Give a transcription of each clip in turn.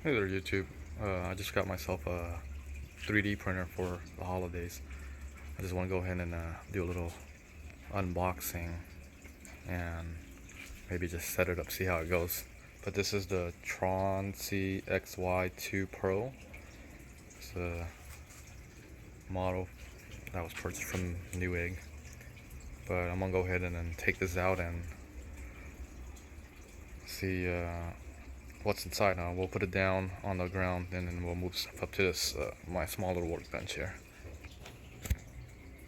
Hey there, YouTube. I just got myself a 3D printer for the holidays. I just want to go ahead and do a little unboxing and maybe just set it up, see how it goes. But this is the Tronxy XY-2 Pro. It's a model that was purchased from Newegg. But I'm gonna go ahead and then take this out and see what's inside. Now we'll put it down on the ground and then we'll move stuff up to this my smaller workbench here.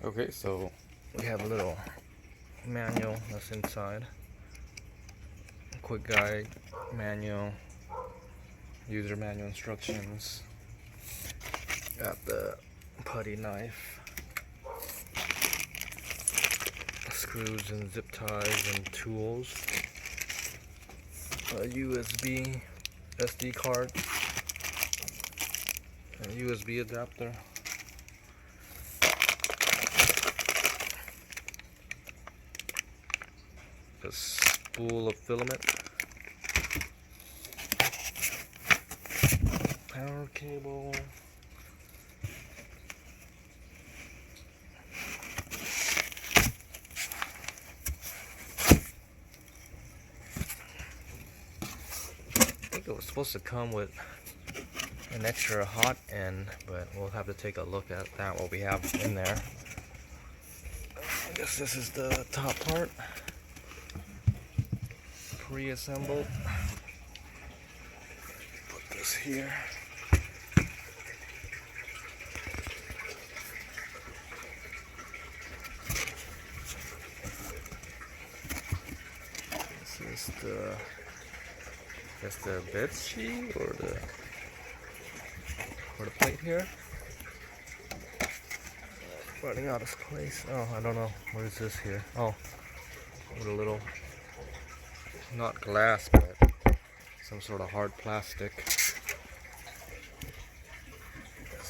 Okay, so we have a little manual that's inside, a quick guide, manual, user manual instructions, got the putty knife, screws and zip ties and tools, a USB SD card, a USB adapter, a spool of filament, power cable, I think it was supposed to come with an extra hot end, but we'll have to take a look at that, what we have in there. I guess this is the top part, pre-assembled. Put this here. This is the, I guess the bed sheet or the plate here. Running out of place. Oh, I don't know. What is this here? Oh, with a little, not glass, but some sort of hard plastic. This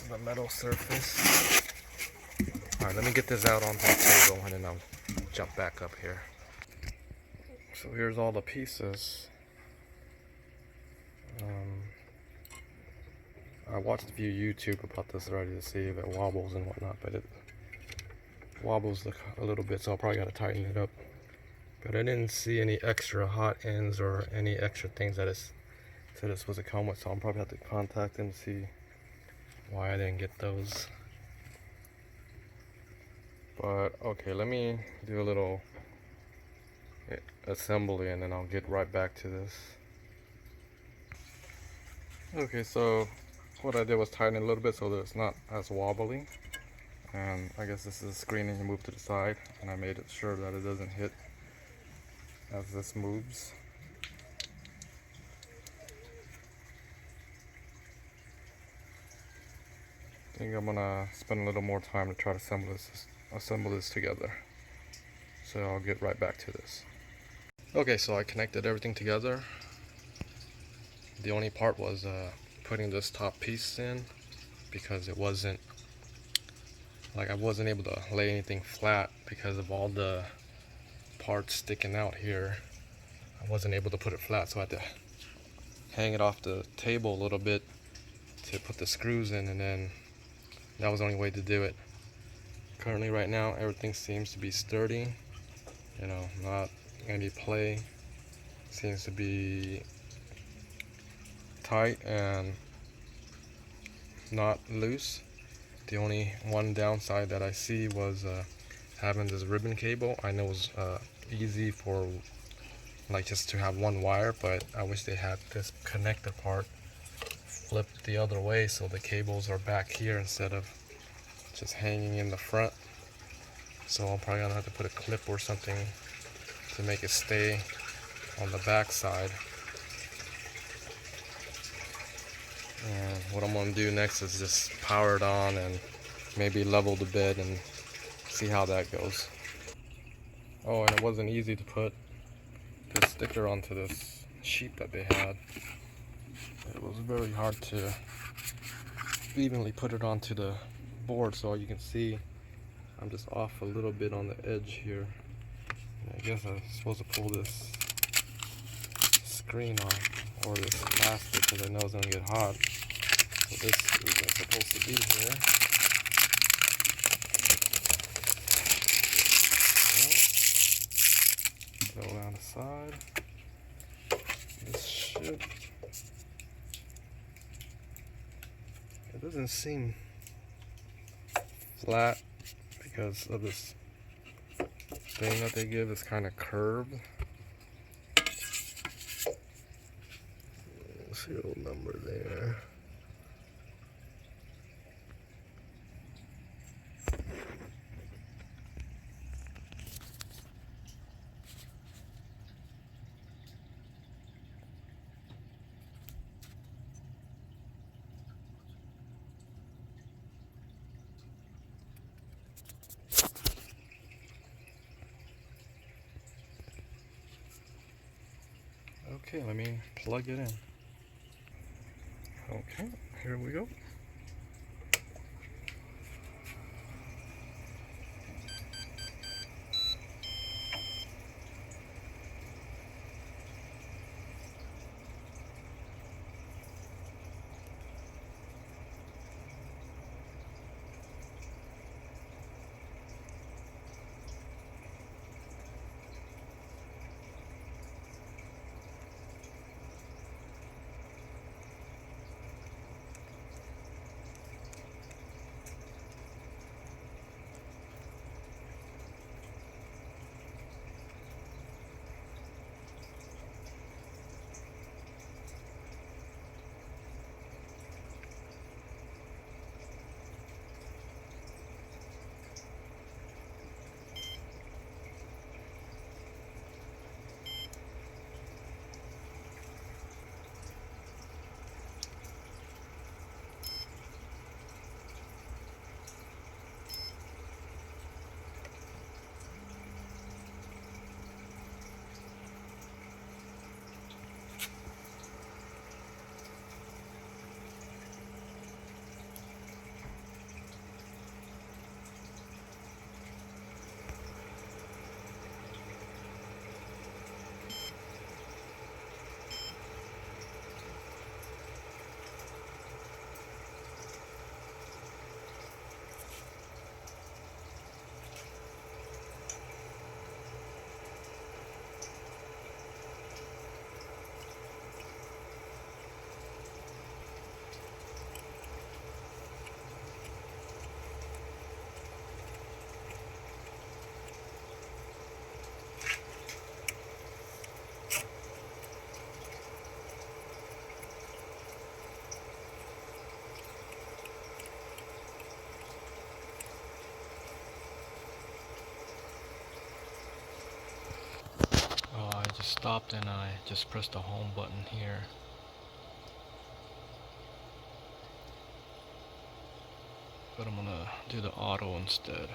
is the metal surface. Alright, let me get this out onto the table and then I'll jump back up here. So here's all the pieces. I watched a few YouTube about this already to see if it wobbles and whatnot, but it wobbles a little bit, so I'll probably gotta tighten it up. But I didn't see any extra hot ends or any extra things that it said it's supposed to come with, so I'll probably have to contact them to see why I didn't get those. But okay, let me do a little assembly and then I'll get right back to this. Okay, so what I did was tighten it a little bit so that it's not as wobbly. And I guess this is a screen and you move to the side, and I made it sure that it doesn't hit as this moves. I think I'm gonna spend a little more time to try to assemble this together. So I'll get right back to this. Okay, so I connected everything together. The only part was putting this top piece in, because it wasn't, like, I wasn't able to lay anything flat because of all the parts sticking out here. I wasn't able to put it flat, so I had to hang it off the table a little bit to put the screws in, and then that was the only way to do it. Currently right now everything seems to be sturdy, you know, not any play, seems to be tight and not loose. The only one downside that I see was having this ribbon cable. I know it was easy for like just to have one wire, but I wish they had this connector part flipped the other way so the cables are back here instead of just hanging in the front. So I'm probably gonna have to put a clip or something to make it stay on the back side. And what I'm going to do next is just power it on and maybe level the bed and see how that goes. Oh, and it wasn't easy to put this sticker onto this sheet that they had. It was very hard to evenly put it onto the board, so you can see I'm just off a little bit on the edge here. And I guess I'm supposed to pull this screen off. or this plastic, because I know it's gonna get hot. So this is supposed to be here. Go around the side. This should. It doesn't seem flat because of this thing that they give is kind of curved. Serial number there. Okay, let me plug it in. Okay, here we go. I just stopped and I just pressed the home button here. But I'm gonna do the auto instead.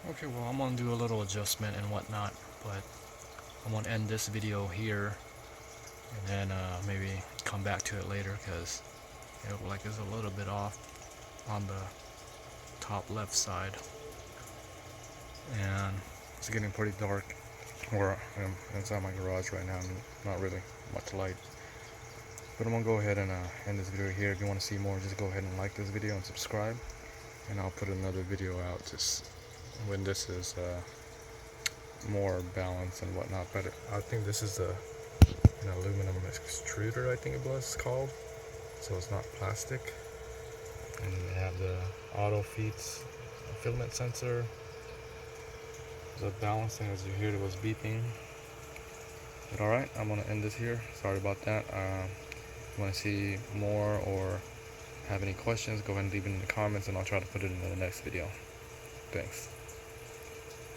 Okay, well, I'm gonna do a little adjustment and whatnot, but I'm gonna end this video here and then maybe come back to it later because it looks like it's a little bit off on the top left side, and it's getting pretty dark where I am inside my garage right now. I mean, not really much light, But I'm gonna go ahead and end this video here. If you want to see more, just go ahead and like this video and subscribe, and I'll put another video out just when this is more balanced and whatnot. But I think this is an aluminum extruder, I think it was called, so it's not plastic. And they have the auto feeds filament sensor. The balancing, as you heard, it was beeping. But alright, I'm gonna end this here. Sorry about that. If you want to see more or have any questions, go ahead and leave it in the comments, and I'll try to put it in the next video. Thanks.